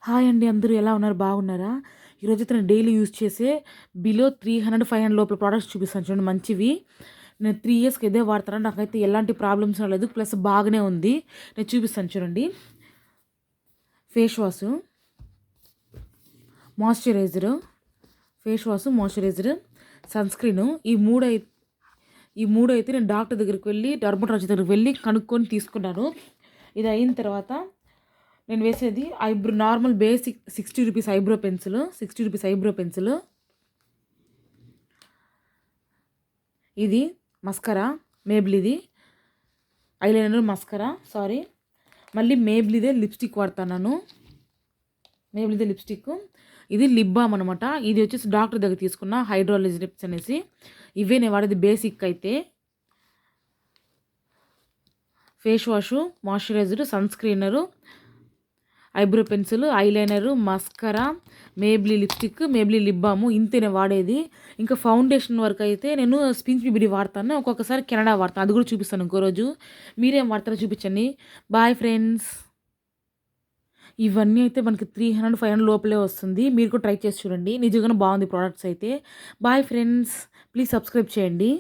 Hi అండి, అందరూ ఎలా ఉన్నారు? బాగున్నారా? ఈరోజైతే నేను డైలీ యూజ్ చేసే బిలో 300, 500 లోపల ప్రోడక్ట్స్ చూపిస్తాను చూడండి, మంచివి. నేను 3 ఇయర్స్కి ఇదే వాడతాను, నాకైతే ఎలాంటి ప్రాబ్లమ్స్ రాలేదు, ప్లస్ బాగానే ఉంది. నేను చూపిస్తాను చూడండి. Face wash, moisturiser, face wash, moisturiser, sunscreen, ఈ మూడు అయితే నేను డాక్టర్ దగ్గరికి వెళ్ళి, డర్మటాలజీ దగ్గరికి వెళ్ళి కనుక్కొని తీసుకున్నాను. ఇది అయిన తర్వాత నేను వేసేది normal basic 60 rupees eyebrow pencil, ఇది మస్కరా, మేబ్లిది ఐలైనర్ మస్కరా, మళ్ళీ మేబ్లిదే లిప్స్టిక్ వాడుతున్నాను, ఇది లిప్ బామ్ అనమాట. ఇది వచ్చేసి డాక్టర్ దగ్గర తీసుకున్న హైడ్రాలజీ లిప్స్ అనేసి. ఇవే నేను వాడేది బేసిక్ అయితే. Face wash, moisturiser, sun screener, eyebrow pencil, eyeliner, mascara, Maybelline lipstick, Maybelline lip balm, ఇంతే నేను వాడేది. ఇంకా ఫౌండేషన్ వరకు అయితే నేను స్పిన్స్ బిబిడి వాడతాను, ఒక్కొక్కసారి కెనడా వాడతాను, అది కూడా చూపిస్తాను ఇంకో రోజు. మీరేం వాడతారో చూపించండి. Bye friends. ఇవన్నీ అయితే మనకి 300, 500 లోపలే వస్తుంది. మీరు కూడా ట్రై చేసి చూడండి, నిజంగానే బాగుంది ప్రోడక్ట్స్ అయితే. బాయ్ ఫ్రెండ్స్, ప్లీజ్ సబ్స్క్రైబ్ చేయండి.